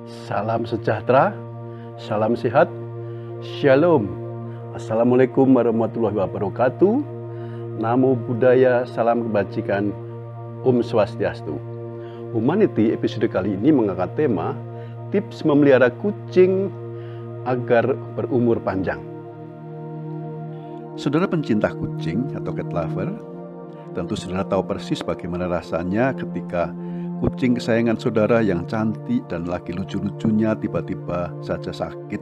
Salam sejahtera, salam sehat, shalom. Assalamualaikum warahmatullahi wabarakatuh. Namo Buddhaya, salam kebajikan, Om Swastiastu. Humanity episode kali ini mengangkat tema tips memelihara kucing agar berumur panjang. Saudara pencinta kucing atau cat lover, tentu saudara tahu persis bagaimana rasanya ketika kucing kesayangan saudara yang cantik dan lagi lucu-lucunya tiba-tiba saja sakit,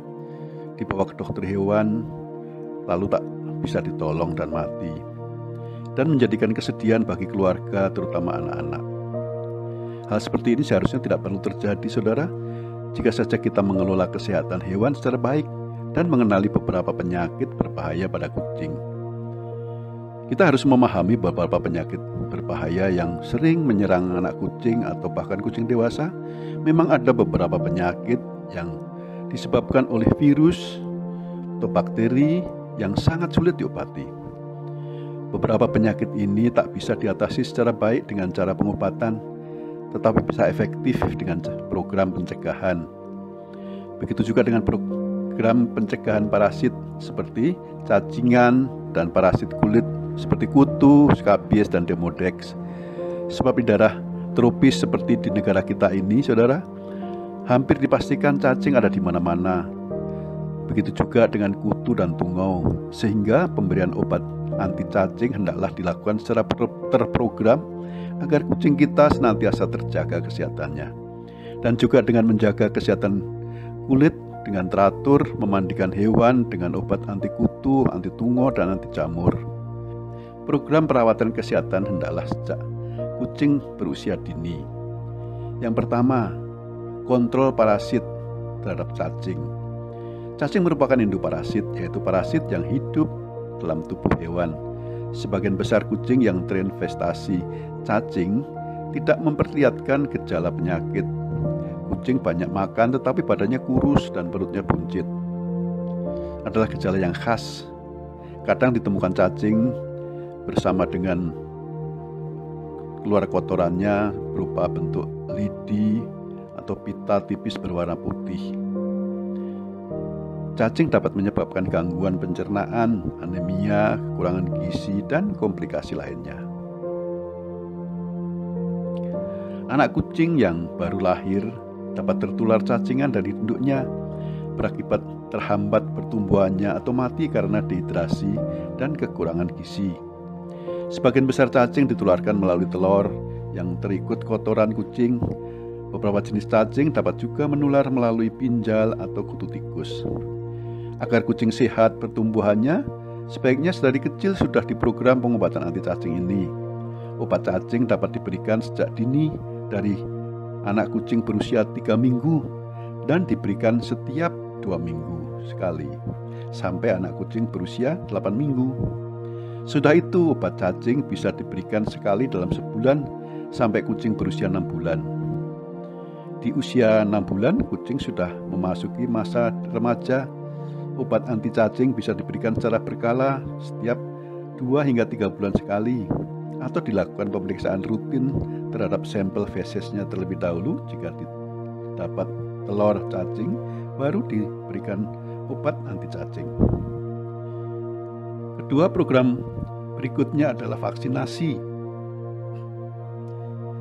dibawa ke dokter hewan, lalu tak bisa ditolong dan mati, dan menjadikan kesedihan bagi keluarga, terutama anak-anak. Hal seperti ini seharusnya tidak perlu terjadi, saudara, jika saja kita mengelola kesehatan hewan secara baik dan mengenali beberapa penyakit berbahaya pada kucing. Kita harus memahami beberapa penyakit berbahaya yang sering menyerang anak kucing atau bahkan kucing dewasa. Memang ada beberapa penyakit yang disebabkan oleh virus atau bakteri yang sangat sulit diobati. Beberapa penyakit ini tak bisa diatasi secara baik dengan cara pengobatan, tetapi bisa efektif dengan program pencegahan. Begitu juga dengan program pencegahan parasit seperti cacingan dan parasit kulit seperti kutu, skabies, dan demodex. Sebab di daerah tropis seperti di negara kita ini, saudara, hampir dipastikan cacing ada di mana-mana. Begitu juga dengan kutu dan tungau, sehingga pemberian obat anti cacing hendaklah dilakukan secara terprogram agar kucing kita senantiasa terjaga kesehatannya. Dan juga dengan menjaga kesehatan kulit dengan teratur, memandikan hewan dengan obat anti kutu, anti tungau, dan anti jamur. Program perawatan kesehatan hendaklah sejak kucing berusia dini. Yang pertama, kontrol parasit terhadap cacing. Cacing merupakan induk parasit, yaitu parasit yang hidup dalam tubuh hewan. Sebagian besar kucing yang terinfestasi cacing tidak memperlihatkan gejala penyakit. Kucing banyak makan tetapi badannya kurus dan perutnya buncit. Adalah gejala yang khas. Kadang ditemukan cacing bersama dengan keluar kotorannya berupa bentuk lidi atau pita tipis berwarna putih. Cacing dapat menyebabkan gangguan pencernaan, anemia, kekurangan gizi, dan komplikasi lainnya. Anak kucing yang baru lahir dapat tertular cacingan dari induknya berakibat terhambat pertumbuhannya atau mati karena dehidrasi dan kekurangan gizi. Sebagian besar cacing ditularkan melalui telur yang terikut kotoran kucing. Beberapa jenis cacing dapat juga menular melalui pinjal atau kutu tikus. Agar kucing sehat pertumbuhannya, sebaiknya sedari kecil sudah diprogram pengobatan anti cacing ini. Obat cacing dapat diberikan sejak dini dari anak kucing berusia 3 minggu dan diberikan setiap 2 minggu sekali sampai anak kucing berusia 8 minggu. Sudah itu, obat cacing bisa diberikan sekali dalam sebulan sampai kucing berusia 6 bulan. Di usia 6 bulan, kucing sudah memasuki masa remaja. Obat anti cacing bisa diberikan secara berkala setiap 2 hingga 3 bulan sekali, atau dilakukan pemeriksaan rutin terhadap sampel fesesnya terlebih dahulu. Jika dapat telur cacing, baru diberikan obat anti cacing. Kedua, program berikutnya adalah vaksinasi.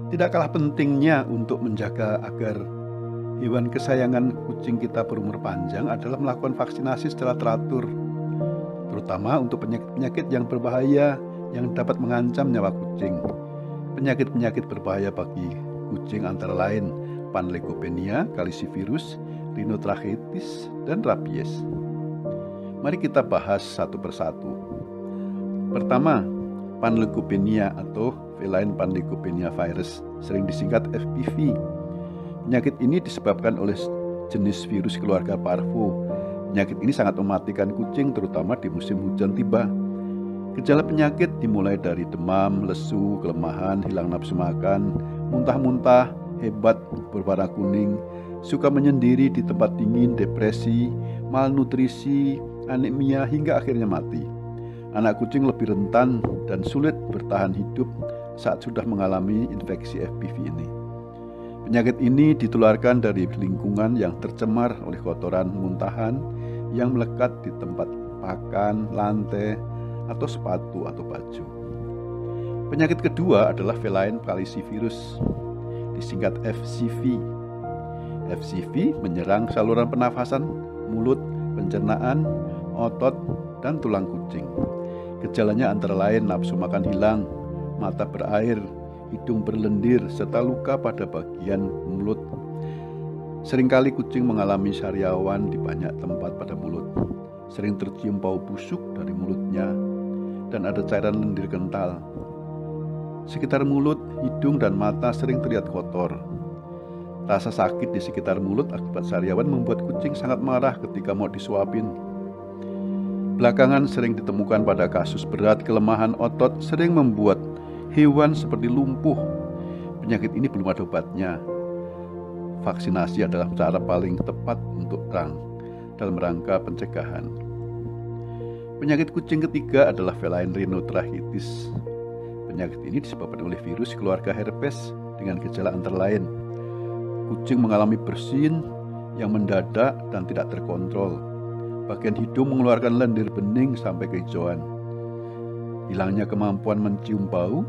Tidak kalah pentingnya untuk menjaga agar hewan kesayangan kucing kita berumur panjang adalah melakukan vaksinasi secara teratur, terutama untuk penyakit-penyakit yang berbahaya yang dapat mengancam nyawa kucing. Penyakit-penyakit berbahaya bagi kucing antara lain panleukopenia, kalisivirus, rhinotracheitis, dan rabies. Mari kita bahas satu persatu. Pertama, panleukopenia atau feline panleukopenia virus, sering disingkat FPV. Penyakit ini disebabkan oleh jenis virus keluarga parvo. Penyakit ini sangat mematikan kucing, terutama di musim hujan tiba. Gejala penyakit dimulai dari demam, lesu, kelemahan, hilang nafsu makan, muntah-muntah, hebat, berwarna kuning, suka menyendiri di tempat dingin, depresi, malnutrisi, anemia, hingga akhirnya mati. Anak kucing lebih rentan dan sulit bertahan hidup saat sudah mengalami infeksi FPV ini. Penyakit ini ditularkan dari lingkungan yang tercemar oleh kotoran muntahan yang melekat di tempat pakan, lantai, atau sepatu atau baju. Penyakit kedua adalah feline falcivirus, disingkat FCV. FCV menyerang saluran pernafasan, mulut, pencernaan, otot, dan tulang kucing. Gejalanya antara lain nafsu makan hilang, mata berair, hidung berlendir, serta luka pada bagian mulut. Seringkali kucing mengalami sariawan di banyak tempat pada mulut. Sering tercium bau busuk dari mulutnya, dan ada cairan lendir kental. Sekitar mulut, hidung, dan mata sering terlihat kotor. Rasa sakit di sekitar mulut akibat sariawan membuat kucing sangat marah ketika mau disuapin. Belakangan sering ditemukan pada kasus berat kelemahan otot sering membuat hewan seperti lumpuh. Penyakit ini belum ada obatnya. Vaksinasi adalah cara paling tepat untuk dalam rangka pencegahan. Penyakit kucing ketiga adalah feline rhinotrachitis. Penyakit ini disebabkan oleh virus keluarga herpes dengan gejala antara lain: kucing mengalami bersin yang mendadak dan tidak terkontrol. Bagian hidung mengeluarkan lendir bening sampai kehijauan. Hilangnya kemampuan mencium bau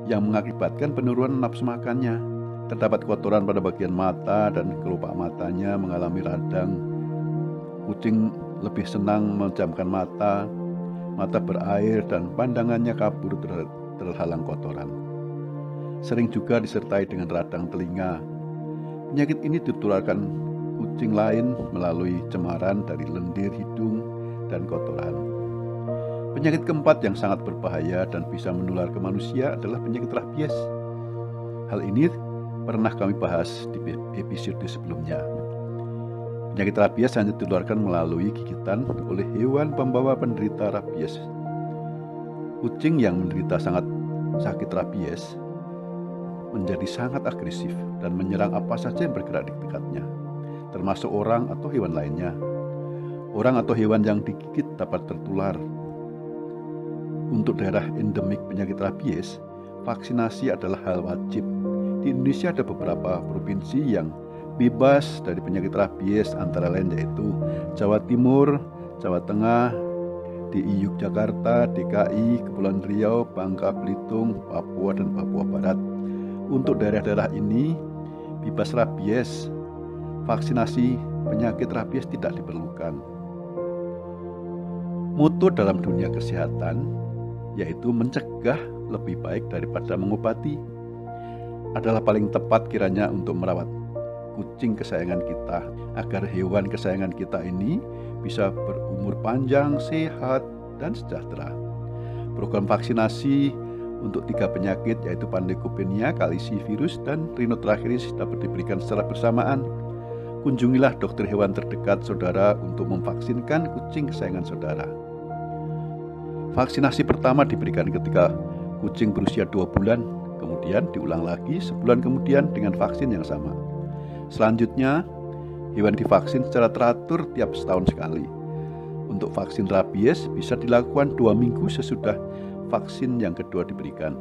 yang mengakibatkan penurunan nafsu makannya. Terdapat kotoran pada bagian mata dan kelopak matanya mengalami radang. Kucing lebih senang memejamkan mata, mata berair, dan pandangannya kabur terhalang kotoran. Sering juga disertai dengan radang telinga. Penyakit ini ditularkan kucing lain melalui cemaran dari lendir hidung dan kotoran. Penyakit keempat yang sangat berbahaya dan bisa menular ke manusia adalah penyakit rabies. Hal ini pernah kami bahas di episode sebelumnya. Penyakit rabies hanya ditularkan melalui gigitan oleh hewan pembawa penderita rabies. Kucing yang menderita sakit rabies menjadi sangat agresif dan menyerang apa saja yang bergerak di dekatnya, termasuk orang atau hewan lainnya. Orang atau hewan yang digigit dapat tertular. Untuk daerah endemik penyakit rabies, vaksinasi adalah hal wajib. Di Indonesia ada beberapa provinsi yang bebas dari penyakit rabies, antara lain yaitu Jawa Timur, Jawa Tengah, DI Yogyakarta, DKI, Kepulauan Riau, Bangka Belitung, Papua, dan Papua Barat. Untuk daerah-daerah ini bebas rabies, vaksinasi penyakit rabies tidak diperlukan. Mutu dalam dunia kesehatan yaitu mencegah lebih baik daripada mengobati. Adalah paling tepat kiranya untuk merawat kucing kesayangan kita, agar hewan kesayangan kita ini bisa berumur panjang, sehat, dan sejahtera. Program vaksinasi untuk 3 penyakit yaitu Panleukopenia, Calicivirus, dan Rhinotracheris dapat diberikan secara bersamaan. Kunjungilah dokter hewan terdekat saudara untuk memvaksinkan kucing kesayangan saudara. Vaksinasi pertama diberikan ketika kucing berusia 2 bulan, kemudian diulang lagi sebulan kemudian dengan vaksin yang sama. Selanjutnya, hewan divaksin secara teratur tiap setahun sekali. Untuk vaksin rabies bisa dilakukan 2 minggu sesudah vaksin yang kedua diberikan,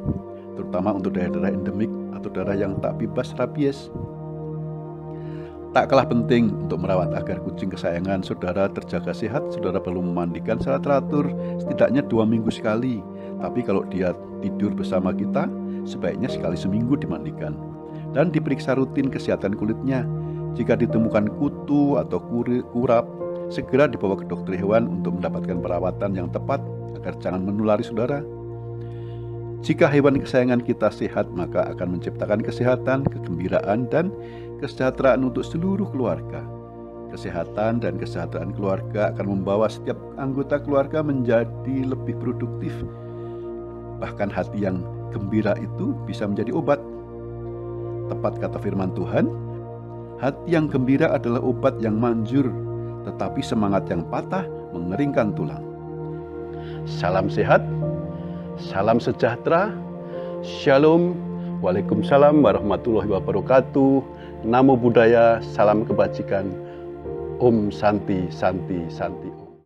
terutama untuk daerah-daerah endemik atau daerah yang tak bebas rabies. Tak kalah penting untuk merawat agar kucing kesayangan saudara terjaga sehat, saudara perlu memandikan secara teratur setidaknya 2 minggu sekali. Tapi kalau dia tidur bersama kita, sebaiknya sekali seminggu dimandikan. Dan diperiksa rutin kesehatan kulitnya. Jika ditemukan kutu atau kurap, segera dibawa ke dokter hewan untuk mendapatkan perawatan yang tepat agar jangan menulari saudara. Jika hewan kesayangan kita sehat, maka akan menciptakan kesehatan, kegembiraan, dan kesejahteraan untuk seluruh keluarga. Kesehatan dan kesejahteraan keluarga akan membawa setiap anggota keluarga menjadi lebih produktif. Bahkan hati yang gembira itu bisa menjadi obat. Tepat kata firman Tuhan, hati yang gembira adalah obat yang manjur, tetapi semangat yang patah mengeringkan tulang. Salam sehat, salam sejahtera, shalom, waalaikumsalam warahmatullahi wabarakatuh, namo buddhaya, salam kebajikan, om santi santi santi.